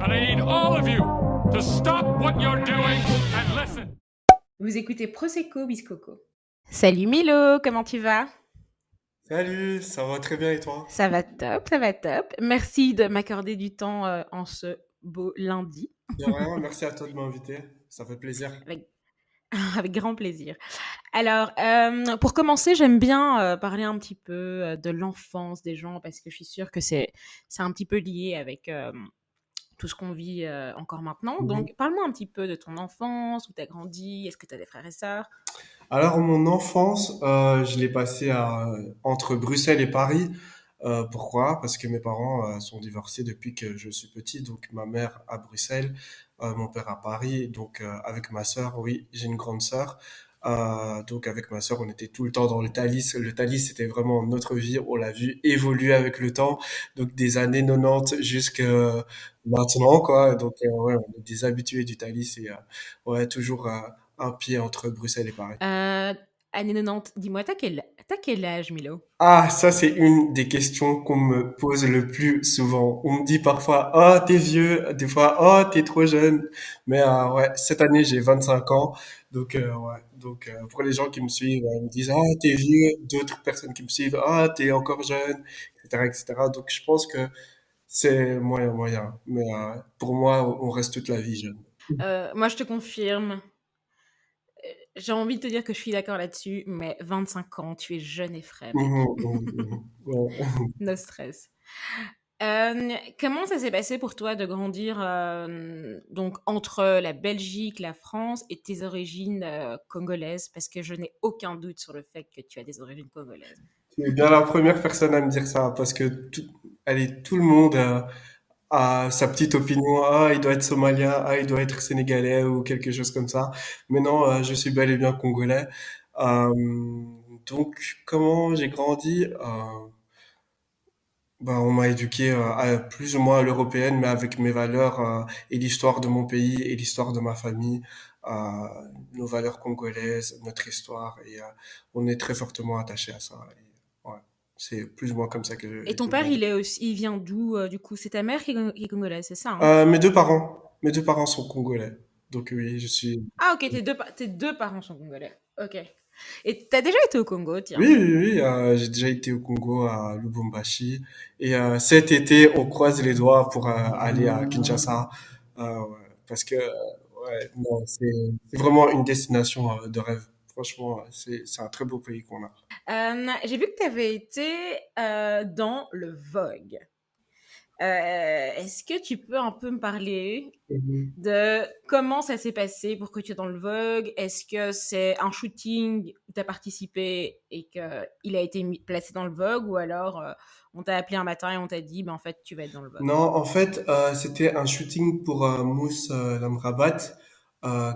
And I need all of you to stop what you're doing and listen. Vous écoutez Prosecco Biscoco. Salut Milo, comment tu vas? Salut, ça va très bien et toi? Ça va top, ça va top. Merci de m'accorder du temps en ce beau lundi. De rien, merci à toi de m'inviter, ça fait plaisir. Avec, avec grand plaisir. Alors, pour commencer, j'aime bien parler un petit peu de l'enfance des gens parce que je suis sûre que c'est un petit peu lié avec tout ce qu'on vit encore maintenant. Mhm. Donc, parle-moi un petit peu de ton enfance, où tu as grandi, est-ce que tu as des frères et sœurs? Alors mon enfance, je l'ai passée entre Bruxelles et Paris. Pourquoi? Parce que mes parents sont divorcés depuis que je suis petit, donc ma mère à Bruxelles, mon père à Paris. Donc avec ma sœur, oui, j'ai une grande sœur. Donc avec ma sœur, on était tout le temps dans le Thalys. Le Thalys, c'était vraiment notre vie. On l'a vu évoluer avec le temps, donc des années 90 jusqu'à maintenant, quoi. Donc ouais, on est des habitués du Thalys et ouais, toujours un pied entre Bruxelles et Paris. Euh, Année 90, dis-moi, t'as quel âge, Milo? Ah, ça, c'est une des questions qu'on me pose le plus souvent. On me dit parfois, oh, t'es vieux, des fois, oh, t'es trop jeune. Mais ouais, cette année, j'ai 25 ans. Donc, ouais. Donc, pour les gens qui me suivent, ils me disent, ah, t'es vieux. D'autres personnes qui me suivent, ah, t'es encore jeune, etc., etc. Donc, je pense que c'est moyen, moyen. Mais pour moi, on reste toute la vie jeune. Moi, je te confirme. J'ai envie de te dire que je suis d'accord là-dessus, mais 25 ans, tu es jeune et frais, Mhm, mec. mhm, mhm. Ouais. No stress. Comment ça s'est passé pour toi de grandir donc entre la Belgique, la France et tes origines congolaises? Parce que je n'ai aucun doute sur le fait que tu as des origines congolaises. Tu es bien la première personne à me dire ça parce que allez, tout le monde a sa petite opinion. Ah, il doit être somalien, ah, il doit être sénégalais ou quelque chose comme ça. Mais non, je suis bel et bien congolais. Euh, donc, comment j'ai grandi? Ben, on m'a éduqué plus ou moins à l'européenne, mais avec mes valeurs et l'histoire de mon pays et l'histoire de ma famille, euh, nos valeurs congolaises, notre histoire, et on est très fortement attaché à ça. Et, ouais, c'est plus ou moins comme ça Et que ton j'ai père, grandi. il vient d'où du coup? C'est ta mère qui est congolaise, c'est ça, hein? Mes deux parents sont congolais, donc oui, je suis. Ah ok, tes deux parents sont congolais. Ok. Et t'as déjà été au Congo, Oui, tiens. oui, oui, j'ai déjà été au Congo, à Lubumbashi, et cet été, on croise les doigts pour aller à Kinshasa, ouais, parce que ouais, non, c'est vraiment une destination de rêve. Franchement, c'est un très beau pays qu'on a. J'ai vu que tu avais été dans le Vogue. Est-ce que tu peux un peu me parler Mhm. de comment ça s'est passé pour que tu es dans le Vogue? Est-ce que c'est un shooting où tu as participé et qu'il a été placé dans le Vogue ou alors on t'a appelé un matin et on t'a dit, ben, en fait, tu vas être dans le Vogue? Non, en fait, c'était un shooting pour Mouss Lamrabat,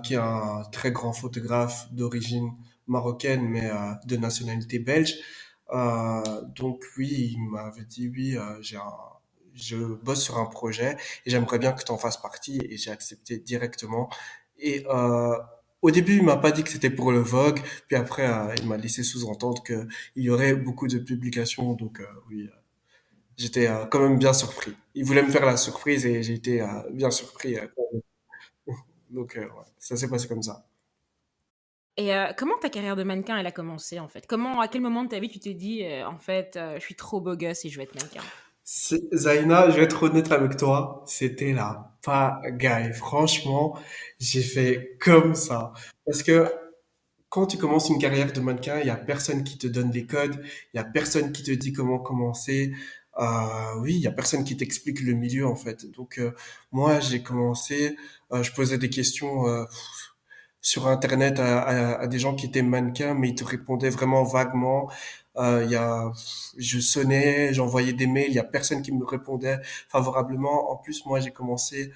qui est un très grand photographe d'origine marocaine, mais de nationalité belge. Donc oui, il m'avait dit, oui, je bosse sur un projet et j'aimerais bien que tu en fasses partie, et j'ai accepté directement. Et au début, il m'a pas dit que c'était pour le Vogue, puis après, il m'a laissé sous-entendre qu'il y aurait beaucoup de publications, donc oui. J'étais quand même bien surpris. Il voulait me faire la surprise et j'ai été bien surpris. Donc, ouais, ça s'est passé comme ça. Et comment ta carrière de mannequin, elle a commencé en fait? Comment, à quel moment de ta vie tu t'es dit, en fait, je suis trop beau gosse et je vais être mannequin? Zaina, je vais être honnête avec toi, c'était la pagaille. Franchement, j'ai fait comme ça. Parce que quand tu commences une carrière de mannequin, il y a personne qui te donne les codes, il y a personne qui te dit comment commencer. Oui, il y a personne qui t'explique le milieu en fait. Donc moi, j'ai commencé, je posais des questions sur Internet à des gens qui étaient mannequins, mais ils te répondaient vraiment vaguement. Je sonnais, j'envoyais des mails, il y a personne qui me répondait favorablement. En plus, moi, j'ai commencé,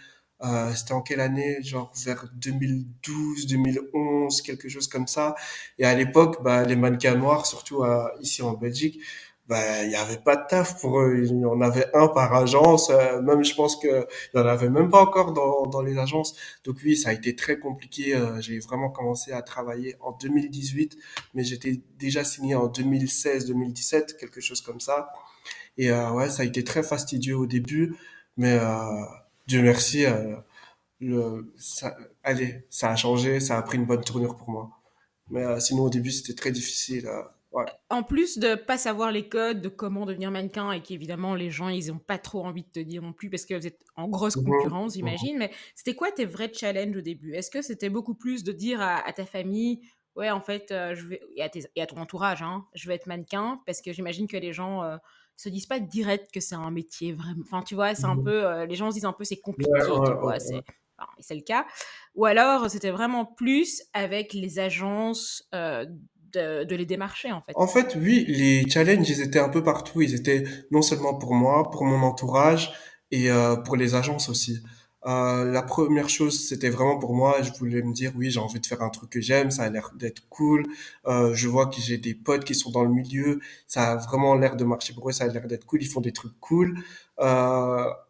c'était en quelle année? Genre vers 2012, 2011, quelque chose comme ça. Et à l'époque, bah, les mannequins noirs, surtout ici en Belgique, bah, il y avait pas de taf pour eux. Il y en avait un par agence. Même, je pense que il y en avait même pas encore dans les agences. Donc oui, ça a été très compliqué. J'ai vraiment commencé à travailler en 2018, mais j'étais déjà signé en 2016, 2017, quelque chose comme ça. Et ouais, ça a été très fastidieux au début, mais Dieu merci, allez, ça a changé, ça a pris une bonne tournure pour moi. Mais sinon, au début, c'était très difficile. Ouais. En plus de pas savoir les codes de comment devenir mannequin et qu'évidemment les gens ils ont pas trop envie de te dire non plus parce que vous êtes en grosse Mhm, concurrence mhm. j'imagine, mais c'était quoi tes vrais challenges au début? Est-ce que c'était beaucoup plus de dire à ta famille ouais en fait je vais et à ton entourage hein, je vais être mannequin parce que j'imagine que les gens se disent pas direct que c'est un métier vraiment enfin tu vois c'est un Mhm. peu les gens se disent un peu c'est Ouais, compliqué ouais, tu ouais, vois ouais. c'est enfin, et c'est le cas ou alors c'était vraiment plus avec les agences de les démarcher en fait. En fait, oui, les challenges, ils étaient un peu partout. Ils étaient non seulement pour moi, pour mon entourage et pour les agences aussi. La première chose, c'était vraiment pour moi. Je voulais me dire, oui, j'ai envie de faire un truc que j'aime. Ça a l'air d'être cool. Je vois que j'ai des potes qui sont dans le milieu. Ça a vraiment l'air de marcher pour eux. Ça a l'air d'être cool. Ils font des trucs cool.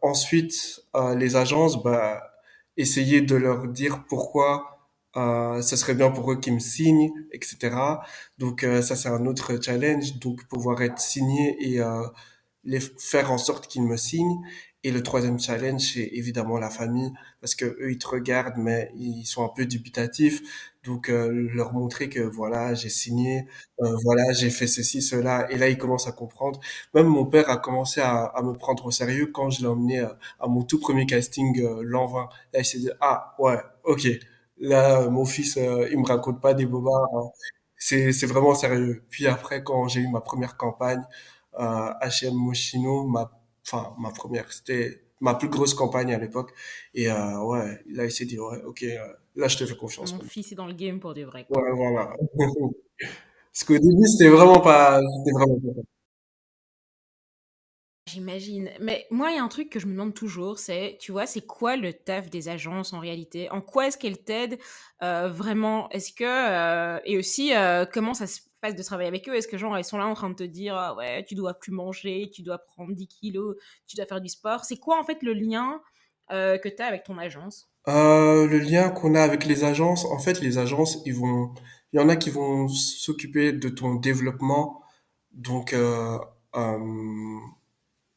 Ensuite, les agences, bah, essayer de leur dire pourquoi ce serait bien pour eux qu'ils me signent, etc. Donc ça c'est un autre challenge, donc pouvoir être signé et les faire en sorte qu'ils me signent. Et le troisième challenge c'est évidemment la famille parce que eux ils te regardent mais ils sont un peu dubitatifs. Donc leur montrer que voilà j'ai signé, voilà j'ai fait ceci cela et là ils commencent à comprendre. Même mon père a commencé à me prendre au sérieux quand je l'ai emmené à mon tout premier casting l'an 20. Là il s'est dit ah ouais ok là mon fils il me raconte pas des bobards hein. C'est vraiment sérieux. Puis après, quand j'ai eu ma première campagne, H&M Moschino, ma première, c'était ma plus grosse campagne à l'époque. Et ouais, là, il s'est dit, ouais, ok, là, je te fais confiance Mon maintenant. fils est dans le game pour de vrai, quoi. Ouais, voilà. Parce qu'au début, c'était vraiment pas ça. J'imagine. Mais moi, il y a un truc que je me demande toujours, c'est, tu vois, c'est quoi le taf des agences en réalité? En quoi est-ce qu'elles t'aident vraiment? Est-ce que et aussi comment ça se passe de travailler avec eux? Est-ce que genre elles sont là en train de te dire ah ouais, tu dois plus manger, tu dois prendre 10 kilos, tu dois faire du sport? C'est quoi en fait le lien que tu as avec ton agence? Le lien qu'on a avec les agences, en fait, les agences, il y en a qui vont s'occuper de ton développement. Donc, euh,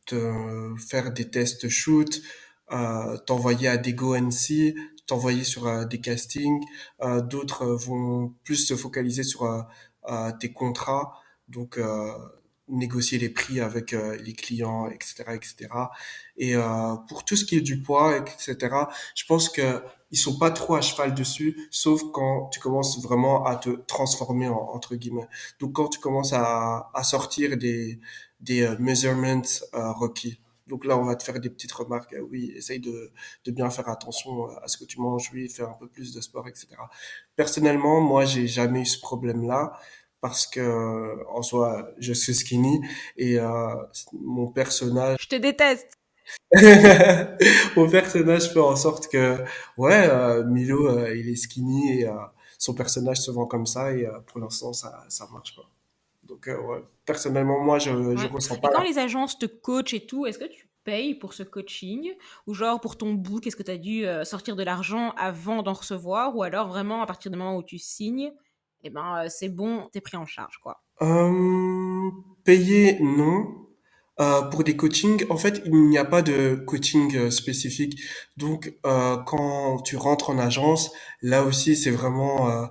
te faire des tests shoot, t'envoyer à des Go NC, t'envoyer sur des castings. D'autres vont plus se focaliser sur tes contrats, donc négocier les prix avec les clients, etc., etc. Et pour tout ce qui est du poids, etc., je pense que ils sont pas trop à cheval dessus, sauf quand tu commences vraiment à te transformer entre guillemets. Donc quand tu commences à sortir des measurements requis. Donc là, on va te faire des petites remarques. Oui, essaye de bien faire attention à ce que tu manges. Oui, faire un peu plus de sport, etc. Personnellement, moi, j'ai jamais eu ce problème-là parce que en soi, je suis skinny et mon personnage, Je te déteste. mon personnage fait en sorte que, ouais, Milo, il est skinny et son personnage se vend comme ça et pour l'instant, ça marche pas. Donc, ouais, personnellement, moi, je Ouais. ressens Et pas quand la. les agences te coachent et tout, est-ce que tu payes pour ce coaching? Ou genre pour ton book, est-ce que tu as dû sortir de l'argent avant d'en recevoir? Ou alors vraiment à partir du moment où tu signes, eh ben c'est bon, t'es pris en charge, quoi. Payer, non. Pour des coachings, en fait, il n'y a pas de coaching spécifique. Donc, quand tu rentres en agence, là aussi, c'est vraiment.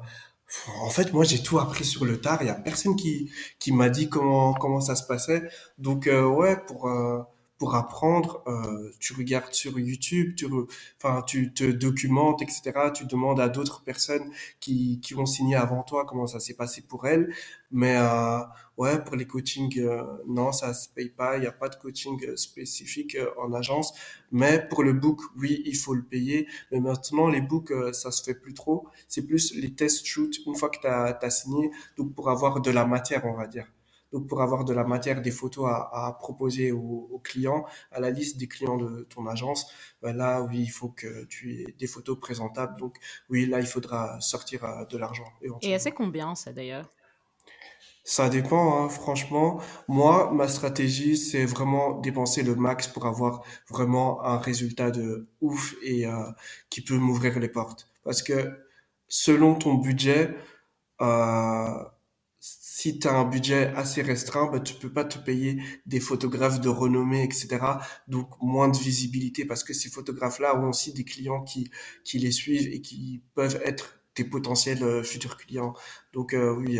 En fait, moi, j'ai tout appris sur le tard. Il y a personne qui m'a dit comment ça se passait. Donc, ouais, pour apprendre, tu regardes sur YouTube, enfin, tu te documentes, etc. Tu demandes à d'autres personnes qui ont signé avant toi comment ça s'est passé pour elles. Mais ouais, pour les coachings, non, ça se paye pas. Il n'y a pas de coaching spécifique en agence. Mais pour le book, oui, il faut le payer. Mais maintenant, les books, ça se fait plus trop. C'est plus les test shoots une fois que tu as signé. Donc, pour avoir de la matière, on va dire. Donc, pour avoir de la matière, des photos à proposer aux clients, à la liste des clients de ton agence, ben là, oui, il faut que tu aies des photos présentables. Donc, oui, là, il faudra sortir de l'argent Et éventuellement. c'est combien ça d'ailleurs? Ça dépend, hein, franchement. Moi, ma stratégie, c'est vraiment dépenser le max pour avoir vraiment un résultat de ouf et qui peut m'ouvrir les portes. Parce que selon ton budget, euh, si tu as un budget assez restreint, bah, tu peux pas te payer des photographes de renommée, etc. Donc moins de visibilité parce que ces photographes-là ont aussi des clients qui les suivent et qui peuvent être tes potentiels futurs clients. Donc oui,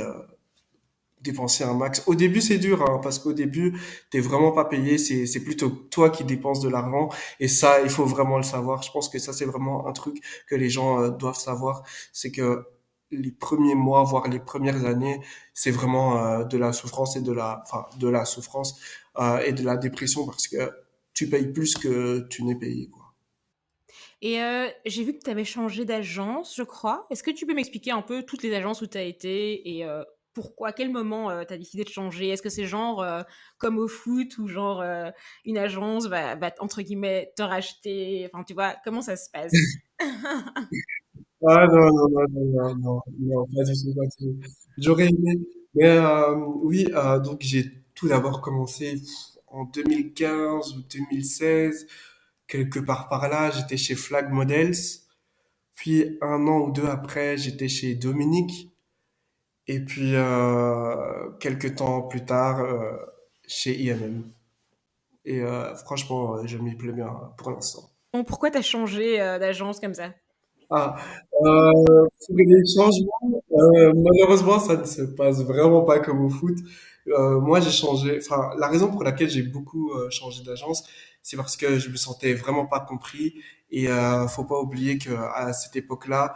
dépenser un max. Au début, c'est dur, hein, parce qu'au début, t'es vraiment pas payé. C'est plutôt toi qui dépenses de l'argent. Et ça, il faut vraiment le savoir. Je pense que ça, c'est vraiment un truc que les gens doivent savoir. C'est que les premiers mois, voire les premières années, c'est vraiment de la souffrance et enfin, de la souffrance et de la dépression parce que tu payes plus que tu n'es payé, quoi. Et j'ai vu que tu avais changé d'agence, je crois. Est-ce que tu peux m'expliquer un peu toutes les agences où tu as été et pourquoi, à quel moment tu as décidé de changer? Est-ce que c'est genre comme au foot ou genre une agence va, entre guillemets, te racheter? Enfin, tu vois, comment ça se passe? Ah non, non, non, non, non, non, non, pas du tout, pas du tout. J'aurais aimé. Mais oui, donc j'ai tout d'abord commencé en 2015 ou 2016, quelque part par là, j'étais chez Flag Models. Puis un an ou deux après, j'étais chez Dominique. Et puis quelques temps plus tard, chez IMM. Et franchement, je m'y plais bien pour l'instant. Bon, pourquoi tu as changé d'agence comme ça? Ah, pour les changements, malheureusement, ça ne se passe vraiment pas comme au foot. Moi, j'ai changé. Enfin, la raison pour laquelle j'ai beaucoup changé d'agence, c'est parce que je me sentais vraiment pas compris. Et faut pas oublier que à cette époque-là,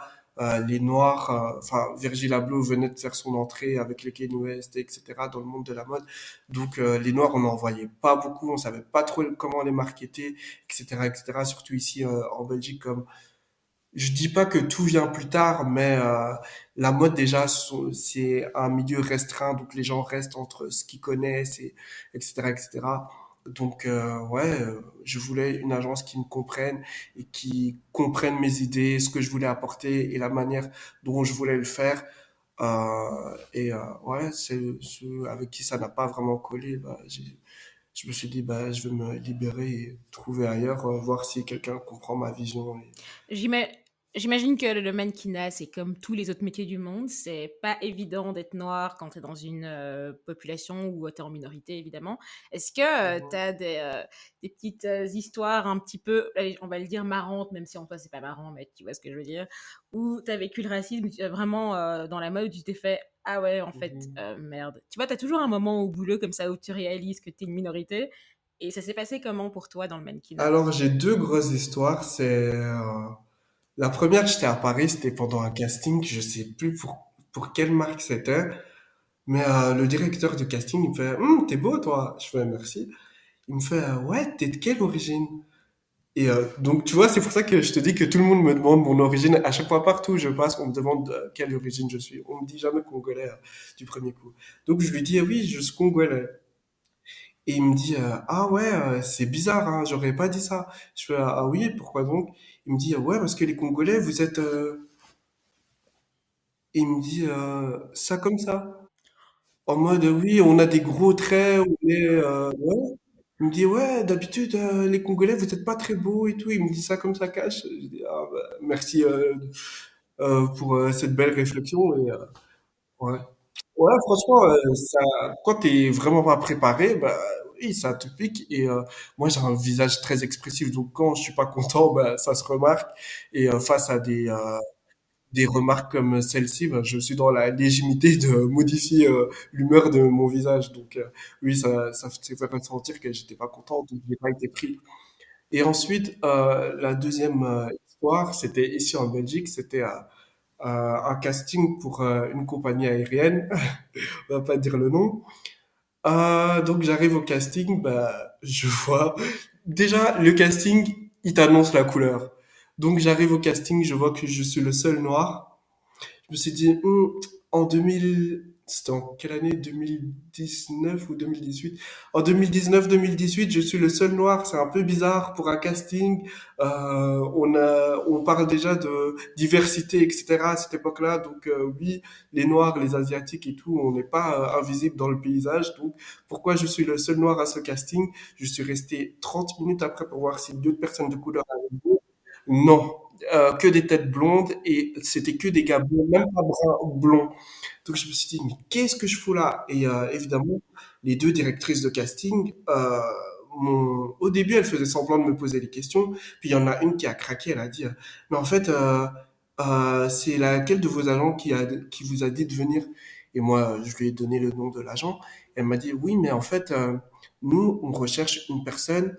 les Noirs, enfin, Virgil Abloh venait de faire son entrée avec les Kanye West, etc., dans le monde de la mode. Donc, les Noirs, on n'en voyait pas beaucoup. On savait pas trop comment les marketer, etc., etc. Surtout ici en Belgique, comme je dis pas que tout vient plus tard, mais la mode déjà, c'est un milieu restreint, donc les gens restent entre ce qu'ils connaissent, et, etc., etc. Donc ouais, je voulais une agence qui me comprenne et qui comprenne mes idées, ce que je voulais apporter et la manière dont je voulais le faire. Ouais, c'est ceux avec qui ça n'a pas vraiment collé. Bah, je me suis dit, bah, je vais me libérer et trouver ailleurs, voir si quelqu'un comprend ma vision. J'ima- J'imagine que le mannequinat, c'est comme tous les autres métiers du monde. C'est pas évident d'être noir quand tu es dans une population où tu es en minorité, évidemment. Est-ce que tu as des petites histoires un petit peu, allez, on va le dire, marrantes, même si en toi, c'est pas marrant, mais tu vois ce que je veux dire, où tu as vécu le racisme vraiment dans la mode, où tu t'es fait, ah ouais, en fait, Mhm. merde. Tu vois, tu as toujours un moment au boulot comme ça où tu réalises que tu es une minorité. Et ça s'est passé comment pour toi dans le mannequinat? Alors, j'ai deux grosses histoires. La première, j'étais à Paris, c'était pendant un casting, je sais plus pour quelle marque c'était, mais le directeur de casting, il me fait, t'es beau, toi. Je fais, merci. Il me fait, ouais, t'es de quelle origine? Et donc, tu vois, c'est pour ça que je te dis que tout le monde me demande mon origine. À chaque fois, partout où je passe, on me demande quelle origine je suis. On me dit jamais congolais du premier coup. Donc, je lui dis, oui, je suis congolais. Et il me dit, ah ouais, c'est bizarre, hein, j'aurais pas dit ça. Je fais, ah oui, pourquoi donc? Il me dit, ouais, parce que les Congolais, vous êtes... Et il me dit, ça comme ça. En mode, oui, on a des gros traits, on est... ouais. Il me dit, ouais, d'habitude, les Congolais, vous êtes pas très beaux et tout. Il me dit ça comme ça cache. Je dis, ah, bah, merci pour cette belle réflexion. Et, ouais. Ouais, franchement, ça, quand t'es vraiment pas préparé, bah oui, ça te pique. Et moi, j'ai un visage très expressif, donc quand je suis pas content, bah ça se remarque. Et face à des remarques comme celle-ci, bah, je suis dans la légitimité de modifier l'humeur de mon visage. Donc oui, ça fait ressentir que j'étais pas content, donc j'ai pas été pris. Et ensuite, la deuxième histoire, c'était ici en Belgique, c'était un casting pour une compagnie aérienne. On va pas dire le nom. Donc j'arrive au casting, bah je vois déjà le casting, il t'annonce la couleur. Donc j'arrive au casting, je vois que je suis le seul noir. Je me suis dit, en 2000, c'était en quelle année? 2019 ou 2018? En 2019-2018, je suis le seul noir. C'est un peu bizarre pour un casting. On parle déjà de diversité, etc. à cette époque-là. Donc oui, les noirs, les asiatiques et tout, on n'est pas invisible dans le paysage. Donc pourquoi je suis le seul noir à ce casting? Je suis resté 30 minutes après pour voir si d'autres personnes de couleur avaient joué. Non. que des têtes blondes et c'était que des gars blonds, même pas bruns, blonds. Donc je me suis dit, mais qu'est-ce que je fous là? Et évidemment, les deux directrices de casting, au début, elles faisaient semblant de me poser des questions. Puis il y en a une qui a craqué, elle a dit, mais en fait, c'est laquelle de vos agents qui vous a dit de venir? Et moi, je lui ai donné le nom de l'agent. Elle m'a dit, oui, mais en fait, nous, on recherche une personne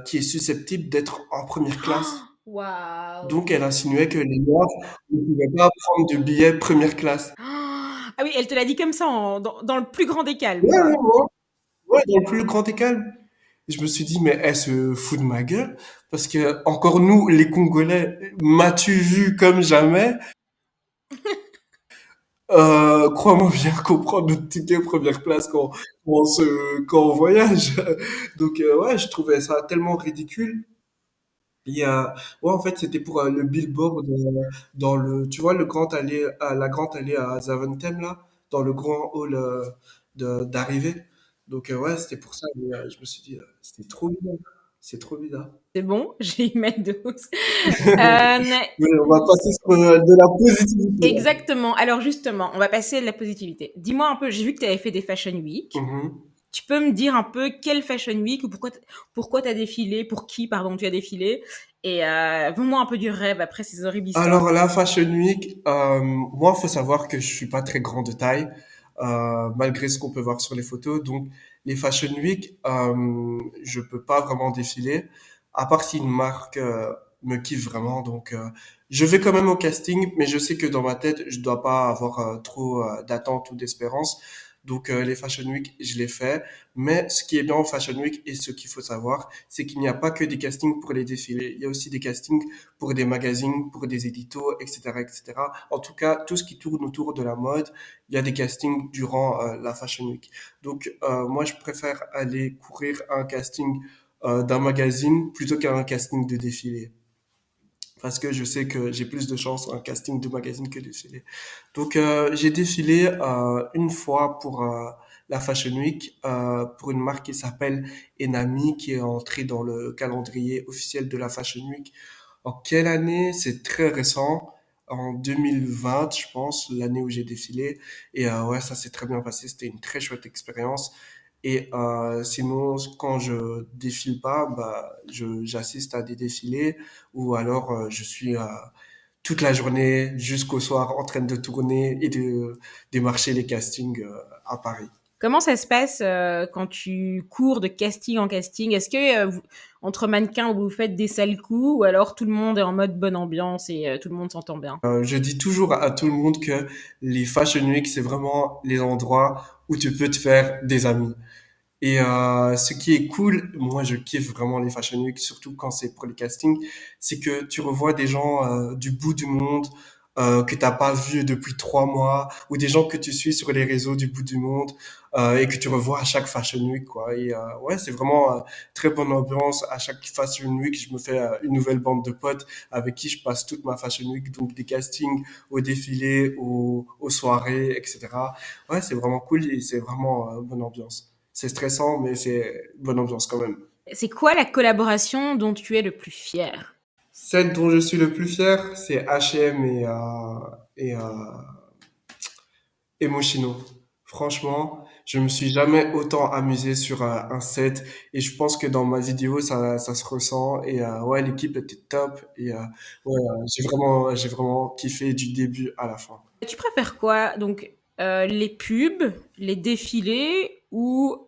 qui est susceptible d'être en première classe. Waouh! Donc, elle insinuait que les Noirs ne pouvaient pas prendre de billets première classe. Ah oui, elle te l'a dit comme ça, dans le plus grand des calmes, Ouais, quoi. ouais, ouais. Ouais, dans le plus grand et calme. Et je me suis dit, mais elle se fout de ma gueule. Parce que, encore nous, les Congolais, m'as-tu vu comme jamais? Crois-moi bien qu'on prend notre ticket première place quand on voyage. Donc, ouais, je trouvais ça tellement ridicule. Il y a, ouais, en fait, c'était pour le billboard dans le, tu vois, le grand allée, la grande allée à Zaventem, là, dans le grand hall d'arrivée. Donc, ouais, c'était pour ça. Mais, je me suis dit, c'était trop bizarre. C'est trop bizarre. C'est bon, j'ai eu ma dose. Hem, Mais on va passer sur de la positivité, là. exactement. Alors justement, on va passer à de la positivité. Dis-moi un peu, j'ai vu que tu avais fait des Fashion Week. Mhm. Tu peux me dire un peu quelle Fashion Week ou pourquoi tu as défilé, pour qui, pardon, tu as défilé? Et vends-moi un peu du rêve après ces horribles histoires. Alors, la Fashion Week, moi, faut savoir que je suis pas très grand de taille, malgré ce qu'on peut voir sur les photos. Donc, les Fashion Week, je peux pas vraiment défiler, à part si une marque me kiffe vraiment. Donc, je vais quand même au casting, mais je sais que dans ma tête, je dois pas avoir trop d'attentes ou d'espérance. Donc, les Fashion Week, je les fais. Mais ce qui est bien en Fashion Week et ce qu'il faut savoir, c'est qu'il n'y a pas que des castings pour les défilés. Il y a aussi des castings pour des magazines, pour des éditos, etc., etc. En tout cas, tout ce qui tourne autour de la mode, il y a des castings durant la Fashion Week. Donc, moi, je préfère aller courir un casting d'un magazine plutôt qu'un casting de défilé. Parce que je sais que j'ai plus de chance en casting de magazine que de défilé. Donc, j'ai défilé une fois pour la Fashion Week pour une marque qui s'appelle Enami, qui est entrée dans le calendrier officiel de la Fashion Week. En quelle année? C'est très récent. En 2020, je pense, l'année où j'ai défilé. Et ouais, ça s'est très bien passé. C'était une très chouette expérience. Et sinon, quand je défile pas, bah, j'assiste à des défilés ou alors je suis toute la journée jusqu'au soir en train de tourner et de démarcher les castings à Paris. Comment ça se passe quand tu cours de casting en casting? Est-ce que entre mannequins, vous faites des sales coups ou alors tout le monde est en mode bonne ambiance et tout le monde s'entend bien? Je dis toujours à tout le monde que les Fashion Week, c'est vraiment les endroits où tu peux te faire des amis. Et ce qui est cool, moi je kiffe vraiment les Fashion Week, surtout quand c'est pour les castings, c'est que tu revois des gens du bout du monde que t'as pas vu depuis 3 mois, ou des gens que tu suis sur les réseaux du bout du monde et que tu revois à chaque Fashion Week, quoi. Et ouais, c'est vraiment très bonne ambiance. À chaque Fashion Week, je me fais une nouvelle bande de potes avec qui je passe toute ma Fashion Week, donc des castings, au défilé, aux soirées, etc. Ouais, c'est vraiment cool et c'est vraiment bonne ambiance. C'est stressant, mais c'est bonne ambiance quand même. C'est quoi la collaboration dont tu es le plus fier? Celle dont je suis le plus fier, c'est H&M et, et Moschino. Franchement, je me suis jamais autant amusé sur un set et je pense que dans ma vidéo, ça se ressent. Et ouais, l'équipe était top et ouais, j'ai vraiment kiffé du début à la fin. Tu préfères quoi? Donc, les pubs, les défilés ou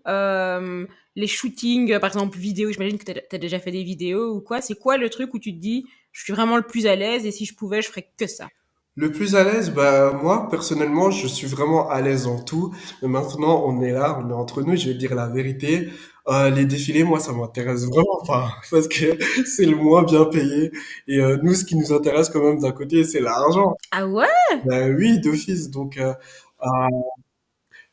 les shootings, par exemple, vidéo? J'imagine que tu as déjà fait des vidéos ou quoi. C'est quoi le truc où tu te dis, je suis vraiment le plus à l'aise et si je pouvais, je ferais que ça? Le plus à l'aise, bah moi personnellement, je suis vraiment à l'aise dans tout. Mais maintenant, on est là, on est entre nous. Je vais dire la vérité. Les défilés, moi, ça m'intéresse vraiment pas parce que c'est le moins bien payé. Et nous, ce qui nous intéresse quand même d'un côté, c'est l'argent. Ah ouais? Ben oui, d'office. Donc, euh,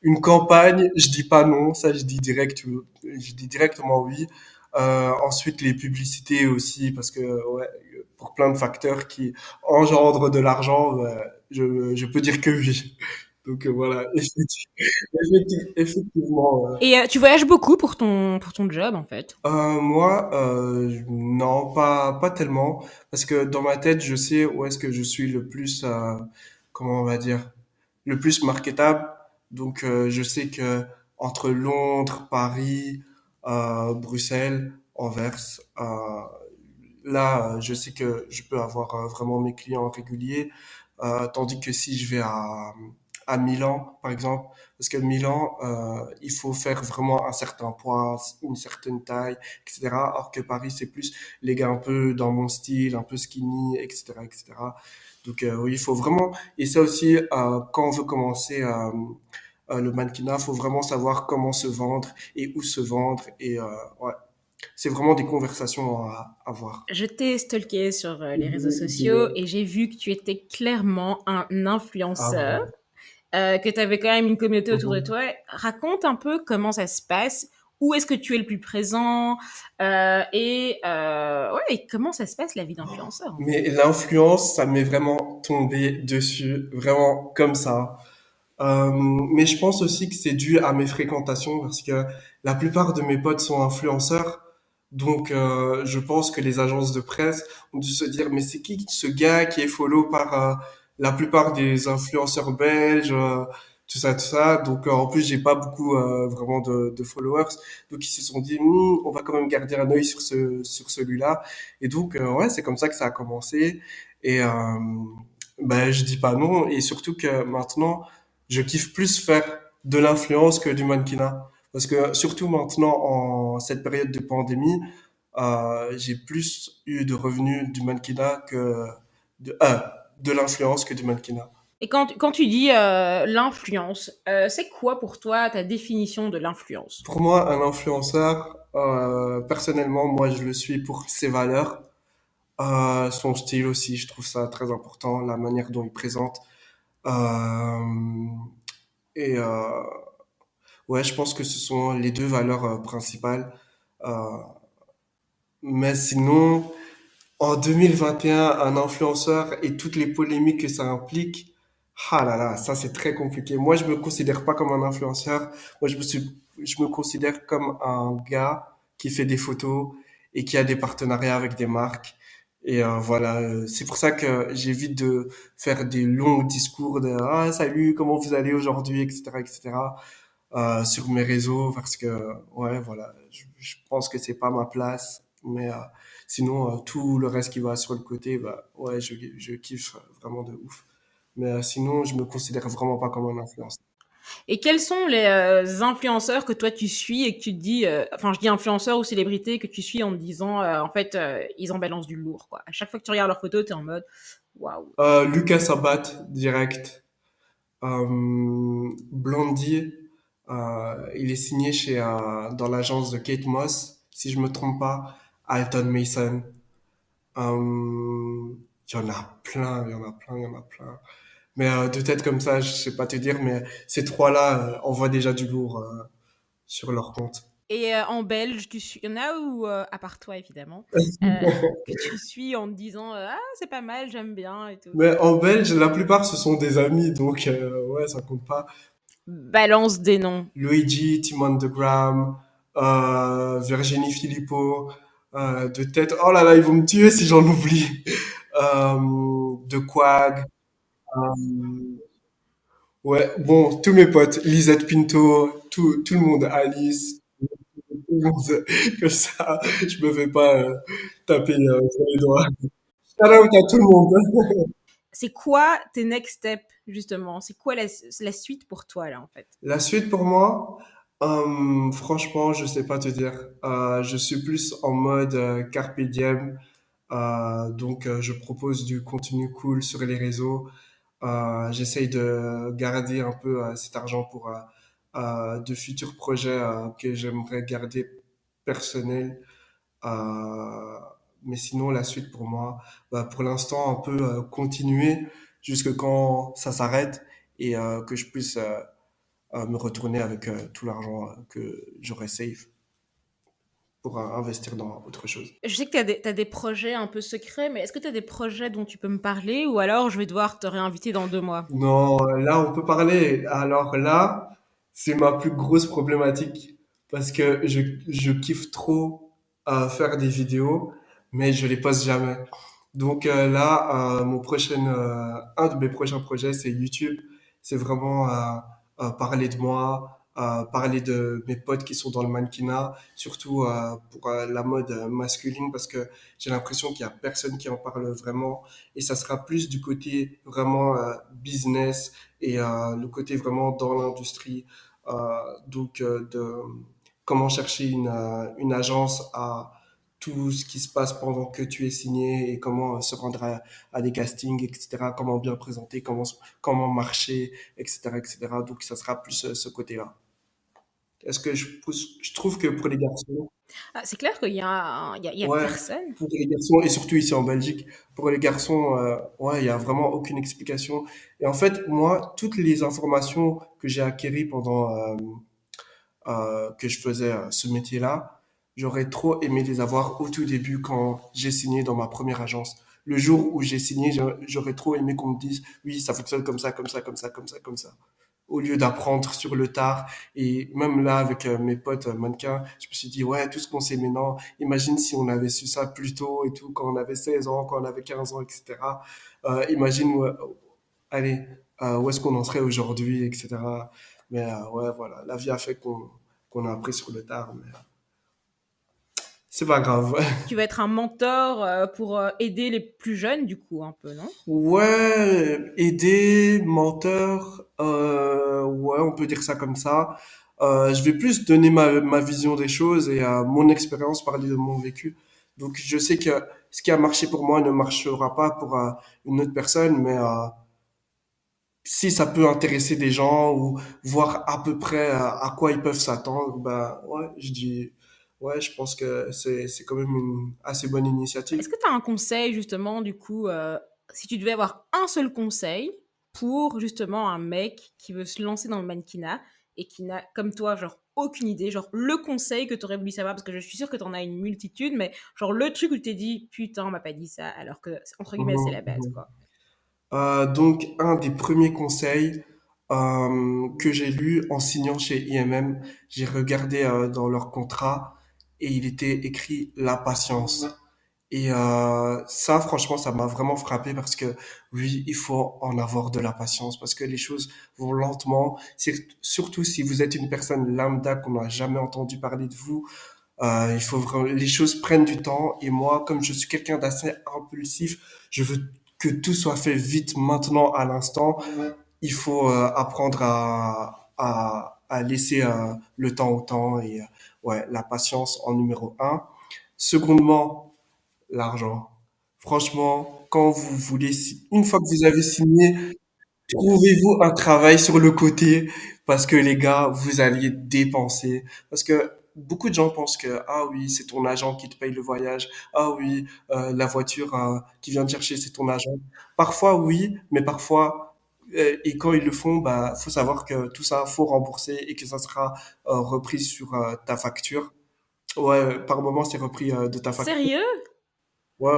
une campagne, je dis pas non, ça je dis directement oui. Ensuite, les publicités aussi, parce que ouais, pour plein de facteurs qui engendrent de l'argent, je peux dire que oui. Donc voilà, effectivement. Et tu voyages beaucoup pour ton job, en fait? Moi, non, pas tellement, parce que dans ma tête, je sais où est-ce que je suis le plus, comment on va dire, le plus marketable. Donc, je sais que entre Londres, Paris, Bruxelles, Anvers, là, je sais que je peux avoir vraiment mes clients réguliers, tandis que si je vais à Milan, par exemple, parce que Milan, il faut faire vraiment un certain poids, une certaine taille, etc. Or que Paris, c'est plus les gars un peu dans mon style, un peu skinny, etc., etc. Donc oui, il faut vraiment, et ça aussi, quand on veut commencer le mannequinat, il faut vraiment savoir comment se vendre et où se vendre, et ouais, c'est vraiment des conversations à avoir. Je t'ai stalké sur les réseaux sociaux Dis-moi. et j'ai vu que tu étais clairement un Ah influenceur, ouais. que tu avais quand même une communauté autour de Mhm. toi. Raconte un peu comment ça se passe, où est-ce que tu es le plus présent, ouais, et comment ça se passe la vie d'influenceur en fait. Mais l'influence, ça m'est vraiment tombé dessus, vraiment comme ça. Mais je pense aussi que c'est dû à mes fréquentations parce que la plupart de mes potes sont influenceurs. Donc, je pense que les agences de presse ont dû se dire, mais c'est qui ce gars qui est follow par la plupart des influenceurs belges, tout ça, tout ça. Donc, en plus, j'ai pas beaucoup vraiment de followers. Donc, ils se sont dit, on va quand même garder un œil sur sur celui-là. Et donc, ouais, c'est comme ça que ça a commencé. Et ben, je dis pas non. Et surtout que maintenant, je kiffe plus faire de l'influence que du mannequinat. Parce que surtout maintenant, en cette période de pandémie, j'ai plus eu de revenus du mannequinat que de, euh, de l'influence que du mannequinat. Et quand tu dis l'influence, c'est quoi pour toi ta définition de l'influence? Pour moi, un influenceur, personnellement, moi, je le suis pour ses valeurs, son style aussi, je trouve ça très important, la manière dont il présente. Euh, et ouais, je pense que ce sont les deux valeurs principales. Euh, mais sinon, en 2021, un influenceur et toutes les polémiques que ça implique, ah là là, ça c'est très compliqué. Moi, je me considère pas comme un influenceur. Moi, je me considère comme un gars qui fait des photos et qui a des partenariats avec des marques. Et voilà, c'est pour ça que j'évite de faire des longs discours de ah salut, comment vous allez aujourd'hui, etc., etc. Sur mes réseaux parce que ouais, voilà, je pense que c'est pas ma place. Mais sinon, tout le reste qui va sur le côté, bah ouais, je kiffe vraiment de ouf. Mais sinon, je me considère vraiment pas comme un influenceur. Et quels sont les influenceurs que toi tu suis et que tu te dis, enfin je dis influenceurs ou célébrités que tu suis en te disant, en fait, ils en balancent du lourd, quoi. À chaque fois que tu regardes leurs photos, tu es en mode, waouh. Lucas Sabat, direct. Blondie, il est signé chez dans l'agence de Kate Moss, si je me trompe pas. Alton Mason. Il y en a plein, il y en a plein, il y en a plein. Mais de tête comme ça, je sais pas te dire, mais ces trois-là envoient déjà du lourd sur leur compte. Et en belge, tu suis, il y en a ou, à part toi évidemment, que tu suis en te disant, ah c'est pas mal, j'aime bien et tout. Mais en Belge, la plupart, ce sont des amis, donc ouais, ça compte pas. Balance des noms. Luigi, Timon de Graham, Virginie Philippot, de tête. Oh là là, ils vont me tuer si j'en oublie. De Quag. Ouais, bon, tous mes potes, Lisette Pinto, tout le monde, Alice, tout le monde, comme ça, je me fais pas taper sur les doigts. Shout out à tout le monde. C'est quoi tes next steps justement? C'est quoi la suite pour toi là en fait? La suite pour moi, franchement, je sais pas te dire. Je suis plus en mode carpe diem. Donc, je propose du contenu cool sur les réseaux. J'essaye de garder un peu cet argent pour de futurs projets que j'aimerais garder personnels. Euh, mais sinon, la suite pour moi, bah, pour l'instant, un peu continuer jusque quand ça s'arrête et que je puisse me retourner avec tout l'argent que j'aurais save. pour investir dans autre chose. Je sais que t'as des projets un peu secrets, mais est-ce que tu as des projets dont tu peux me parler ou alors je vais devoir te réinviter dans 2 mois? Non, là, on peut parler. Alors là, c'est ma plus grosse problématique parce que je kiffe trop faire des vidéos, mais je les poste jamais. Donc là, un de mes prochains projets, c'est YouTube. C'est vraiment parler de moi, parler de mes potes qui sont dans le mannequinat, surtout pour la mode masculine, parce que j'ai l'impression qu'il y a personne qui en parle vraiment. Et ça sera plus du côté vraiment business et le côté vraiment dans l'industrie. Euh, de comment chercher une agence à tout ce qui se passe pendant que tu es signé et comment se rendre à des castings, etc. Comment bien présenter, comment marcher, etc., etc. Donc, ça sera plus ce côté-là. Est-ce que je trouve que pour les garçons, Ah, c'est clair qu'il y a ouais, personne. pour les garçons, et surtout ici en Belgique, pour les garçons, ouais, il y a vraiment aucune explication. Et en fait, moi, toutes les informations que j'ai acquises pendant que je faisais ce métier-là, j'aurais trop aimé les avoir au tout début quand j'ai signé dans ma première agence. Le jour où j'ai signé, j'aurais trop aimé qu'on me dise, oui, ça fonctionne comme ça, comme ça, comme ça, comme ça, comme ça. Au lieu d'apprendre sur le tard. Et même là, avec mes potes mannequins, je me suis dit, ouais, tout ce qu'on sait maintenant, imagine si on avait su ça plus tôt et tout, quand on avait 16 ans, quand on avait 15 ans, etc. Imagine, allez, où est-ce qu'on en serait aujourd'hui, etc. Mais ouais, voilà, la vie a fait qu'on a appris sur le tard, mais c'est pas grave. Tu vas être un mentor pour aider les plus jeunes, du coup, un peu, non? Ouais, aider, menteur, ouais, on peut dire ça comme ça. Je vais plus donner ma vision des choses et mon expérience, parler de mon vécu. Donc, je sais que ce qui a marché pour moi ne marchera pas pour une autre personne, mais si ça peut intéresser des gens ou voir à peu près à quoi ils peuvent s'attendre, ben ouais, je dis ouais, je pense que c'est quand même une assez bonne initiative. Est-ce que tu as un conseil, justement, du coup, si tu devais avoir un seul conseil pour, justement, un mec qui veut se lancer dans le mannequinat et qui n'a, comme toi, genre, aucune idée, genre, le conseil que tu aurais voulu savoir, parce que je suis sûre que tu en as une multitude, mais genre, le truc où tu t'es dit, putain, on m'a pas dit ça, alors que, entre guillemets, c'est la Mhm, base, mhm. quoi. Donc, un des premiers conseils que j'ai lu en signant chez IMM, j'ai regardé dans leur contrat et il était écrit la patience. Et ça, franchement, ça m'a vraiment frappé parce que oui, il faut en avoir de la patience parce que les choses vont lentement. Surtout si vous êtes une personne lambda qu'on n'a jamais entendu parler de vous, il faut vraiment, les choses prennent du temps. Et moi, comme je suis quelqu'un d'assez impulsif, je veux que tout soit fait vite, maintenant, à l'instant. Il faut apprendre à laisser le temps au temps et ouais, la patience en numéro un. Secondement, l'argent. Franchement, quand vous voulez, une fois que vous avez signé, trouvez-vous un travail sur le côté parce que les gars, vous alliez dépenser. Parce que beaucoup de gens pensent que, ah oui, c'est ton agent qui te paye le voyage. Ah oui, la voiture qui vient te chercher, c'est ton agent. Parfois, oui, mais parfois, et quand ils le font, bah, faut savoir que tout ça, faut rembourser et que ça sera repris sur ta facture. Ouais, par moment, c'est repris de ta facture. Sérieux? Ouais,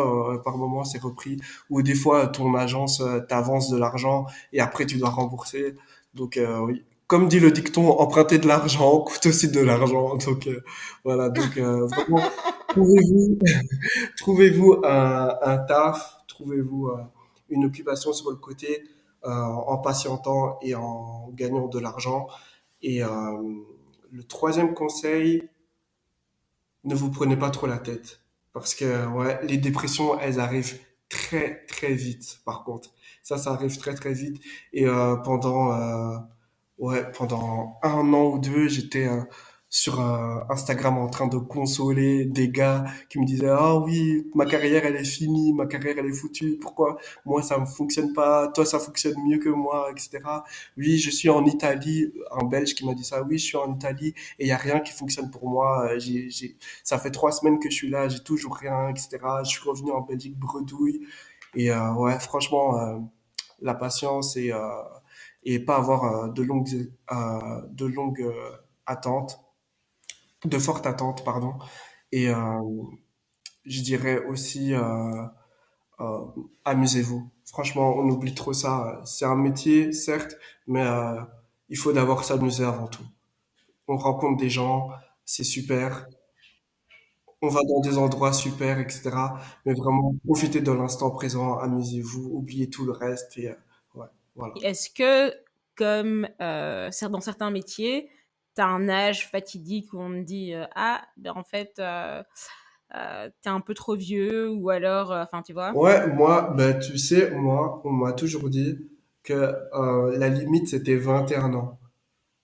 par moment, c'est repris. Ou des fois, ton agence t'avance de l'argent et après, tu dois rembourser. Donc, oui. Comme dit le dicton, emprunter de l'argent coûte aussi de l'argent. Donc, voilà. Donc, vraiment, trouvez-vous, trouvez-vous un taf, trouvez-vous une occupation sur le côté en patientant et en gagnant de l'argent. Et le troisième conseil, ne vous prenez pas trop la tête. Parce que ouais, les dépressions, elles arrivent très très vite, par contre. Ça arrive très très vite. Et pendant un an ou deux, j'étais sur Instagram en train de consoler des gars qui me disaient, ah oui, ma carrière elle est finie, ma carrière elle est foutue, pourquoi moi ça ne fonctionne pas, toi ça fonctionne mieux que moi, etc. Oui, je suis en Italie, un Belge qui m'a dit ça, oui, je suis en Italie et il y a rien qui fonctionne pour moi, ça fait 3 semaines que je suis là, j'ai toujours rien, etc. Je suis revenu en Belgique bredouille et ouais, franchement, la patience et pas avoir de longues attentes, de fortes attentes, pardon. Et je dirais aussi, euh, amusez-vous. Franchement, on oublie trop ça. C'est un métier, certes, mais il faut d'abord s'amuser avant tout. On rencontre des gens, c'est super. On va dans des endroits super, etc. Mais vraiment, profitez de l'instant présent, amusez-vous, oubliez tout le reste et ouais, voilà. Est-ce que, comme dans certains métiers, tu as un âge fatidique où on te dit ah, ben en fait, t'es un peu trop vieux, ou alors, enfin, tu vois? Ouais, moi, ben, tu sais, moi, on m'a toujours dit que la limite, c'était 21 ans.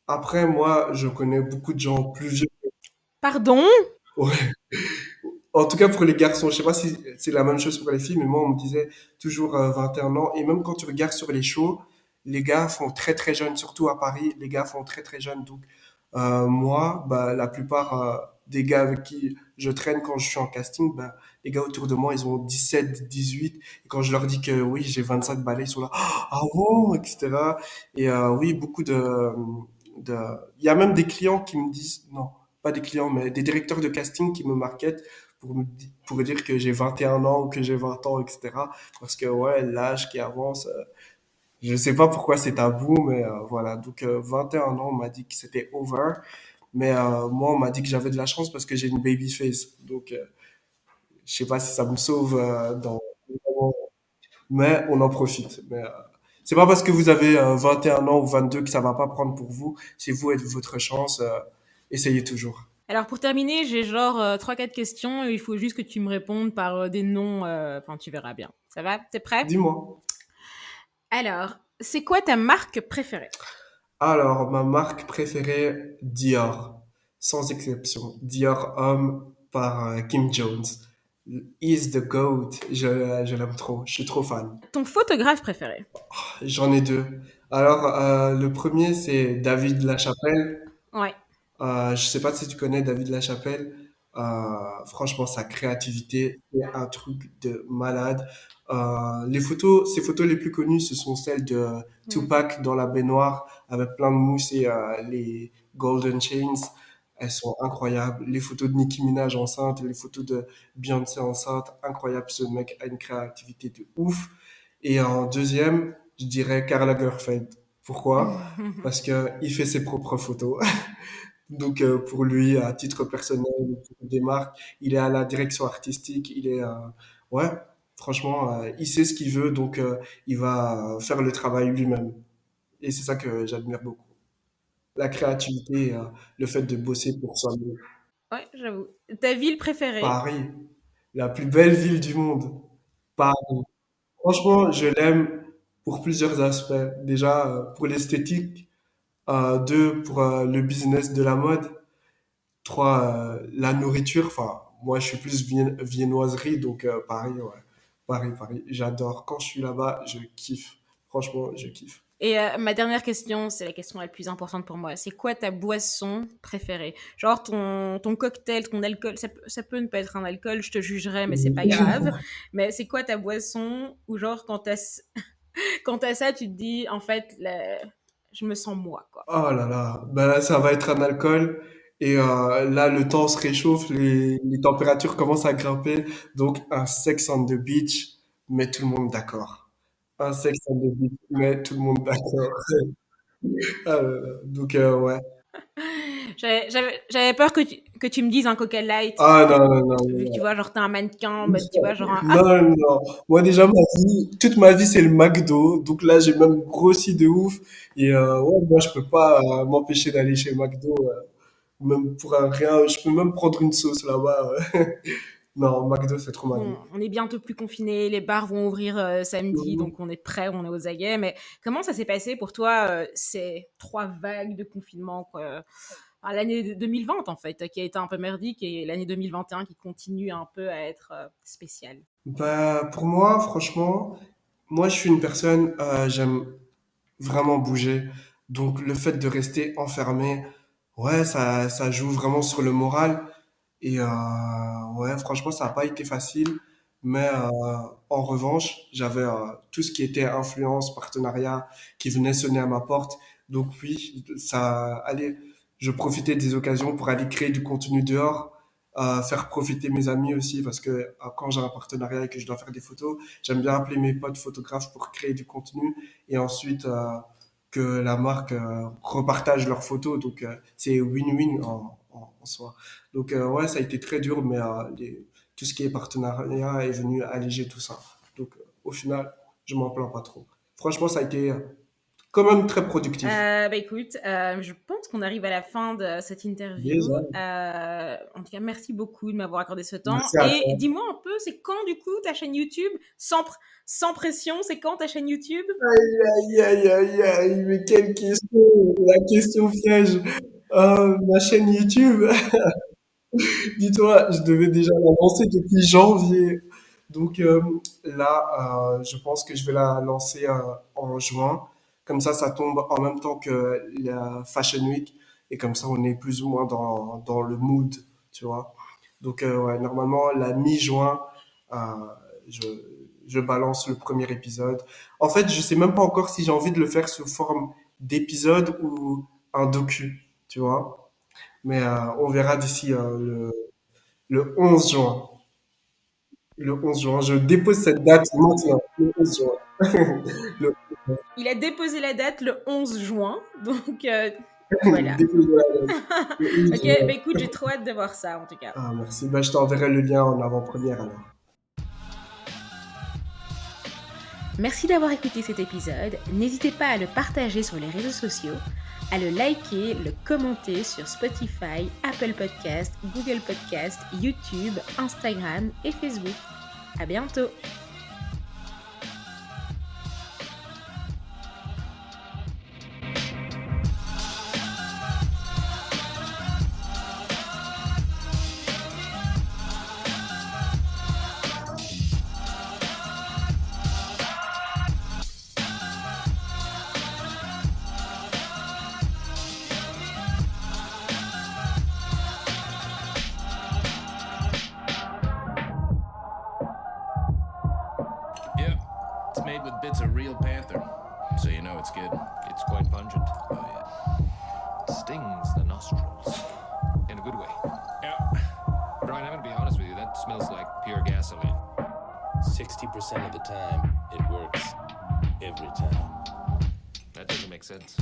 Après, moi, je connais beaucoup de gens plus vieux. Pardon? Ouais. En tout cas, pour les garçons, je sais pas si c'est la même chose pour les filles, mais moi, on me disait toujours 21 ans. Et même quand tu regardes sur les shows, les gars font très très jeunes, surtout à Paris, les gars font très très jeunes. Donc, moi, bah, la plupart des gars avec qui je traîne quand je suis en casting, bah, les gars autour de moi, ils ont 17, 18. Et quand je leur dis que oui, j'ai 25 balais, ils sont là, ah bon, etc. Et oui, beaucoup de... Il y a même des clients qui me disent, non, pas des clients, mais des directeurs de casting qui me marketent pour dire que j'ai 21 ans ou que j'ai 20 ans, etc. Parce que, ouais, l'âge qui avance, je sais pas pourquoi c'est tabou, mais voilà. Donc, 21 ans, on m'a dit que c'était over. Mais moi, on m'a dit que j'avais de la chance parce que j'ai une baby face. Donc, je sais pas si ça me sauve mais on en profite. Mais c'est pas parce que vous avez 21 ans ou 22 que ça va pas prendre pour vous. C'est vous et votre chance. Essayez toujours. Alors, pour terminer, j'ai genre 3-4 questions, et il faut juste que tu me répondes par des noms, enfin, tu verras bien. Ça va? T'es prêt? Dis-moi. Alors, c'est quoi ta marque préférée? Alors, ma marque préférée, Dior. Sans exception. Dior Homme par Kim Jones. He's the GOAT. Je l'aime trop. Je suis trop fan. Ton photographe préféré? J'en ai deux. Alors, le premier, c'est David Lachapelle. Ouais. Je sais pas si tu connais David Lachapelle. Franchement, sa créativité, c'est un truc de malade. Ses photos les plus connues, ce sont celles de Mm. Tupac dans la baignoire avec plein de mousse et les golden chains. Elles sont incroyables. Les photos de Nicki Minaj enceinte, les photos de Beyoncé enceinte, incroyable. Ce mec a une créativité de ouf. Et en deuxième, je dirais Karl Lagerfeld. Pourquoi? Parce que il fait ses propres photos. Donc pour lui, à titre personnel, pour des marques, il est à la direction artistique, il est ouais, franchement, il sait ce qu'il veut, donc il va faire le travail lui-même. Et c'est ça que j'admire beaucoup. La créativité, le fait de bosser pour soi-même. Ouais, j'avoue. Ta ville préférée? Paris, la plus belle ville du monde. Paris. Franchement, je l'aime pour plusieurs aspects. Déjà, pour l'esthétique, deux, pour le business de la mode. Trois, la nourriture. Enfin, moi, je suis plus viennoiserie, donc Paris, ouais. Paris, Paris. J'adore. Quand je suis là-bas, je kiffe. Franchement, je kiffe. Et ma dernière question, c'est la question la plus importante pour moi. C'est quoi ta boisson préférée? Genre ton cocktail, ton alcool. Ça peut ne pas être un alcool, je te jugerai, mais c'est pas grave. Mais c'est quoi ta boisson? Ou genre, quand t'as ça, tu te dis, en fait, je me sens moi, quoi. Oh là là. Ben là, ça va être un alcool. Et là, le temps se réchauffe, les températures commencent à grimper. Donc, un Sex on the Beach, met tout le monde d'accord. Un Sex on the Beach, met tout le monde d'accord. Ah là là. Donc, ouais. J'avais peur que tu me dises un Coca Light, Ah non, non, non, vu que tu non. vois, genre t'es un mannequin, en mode, tu vois, genre un... Ah, Non, non, non. Moi, déjà, toute ma vie, c'est le McDo. Donc là, j'ai même grossi de ouf. Et ouais, moi, je peux pas m'empêcher d'aller chez McDo, même pour un rien. Je peux même prendre une sauce là-bas. Non, McDo, c'est trop ma vie. bon, on est bientôt plus confinés, les bars vont ouvrir samedi, Mhm. donc on est prêt, on est aux aguets. Mais comment ça s'est passé pour toi, ces 3 vagues de confinement, quoi? Enfin, l'année 2020, en fait, qui a été un peu merdique, et l'année 2021 qui continue un peu à être spéciale. Bah, pour moi, franchement, moi, je suis une personne, j'aime vraiment bouger. Donc, le fait de rester enfermé, ouais, ça joue vraiment sur le moral. Et ouais, franchement, ça n'a pas été facile. Mais en revanche, j'avais tout ce qui était influence, partenariat qui venait sonner à ma porte. Donc oui, je profitais des occasions pour aller créer du contenu dehors. faire profiter mes amis aussi, parce que quand j'ai un partenariat et que je dois faire des photos, j'aime bien appeler mes potes photographes pour créer du contenu et ensuite que la marque repartage leurs photos. Donc c'est win-win en soi. Donc ouais, ça a été très dur, mais tout ce qui est partenariat est venu alléger tout ça. Donc au final, je m'en plains pas trop. Franchement, ça a été quand même très productif. Bah écoute, je pense qu'on arrive à la fin de cette interview. Déjà, En tout cas, merci beaucoup de m'avoir accordé ce temps. merci à Et toi. dis-moi un peu, c'est quand du coup ta chaîne YouTube, sans pression, c'est quand ta chaîne YouTube? Aïe, aïe, aïe, aïe, mais quelle question, la question piège. Ma chaîne YouTube, dis-toi, je devais déjà la lancer depuis janvier. Donc là, je pense que je vais la lancer en juin. Comme ça tombe en même temps que la Fashion Week. Et comme ça, on est plus ou moins dans le mood, tu vois. Donc ouais, normalement, la mi-juin, euh, je, je balance le premier épisode. En fait, je sais même pas encore si j'ai envie de le faire sous forme d'épisode ou un docu, tu vois. Mais on verra d'ici le 11 juin. Le 11 juin, je dépose cette date maintenant, le 11 juin. Le Il a déposé la date le 11 juin, donc voilà. dépose la date, le 11 Ok, bah juin. écoute, j'ai trop hâte de voir ça en tout cas. Ah, merci. Bah, je t'enverrai le lien en avant-première alors. Merci d'avoir écouté cet épisode. N'hésitez pas à le partager sur les réseaux sociaux, à le liker, le commenter sur Spotify, Apple Podcast, Google Podcast, YouTube, Instagram et Facebook. À bientôt! Yep, it's made with bits of real panther, so you know it's good. It's quite pungent. Oh, yeah. Stings the nostrils. In a good way. Yeah. Brian, I'm gonna be honest with you, that smells like pure gasoline. 60% of the time, it works every time. That doesn't make sense.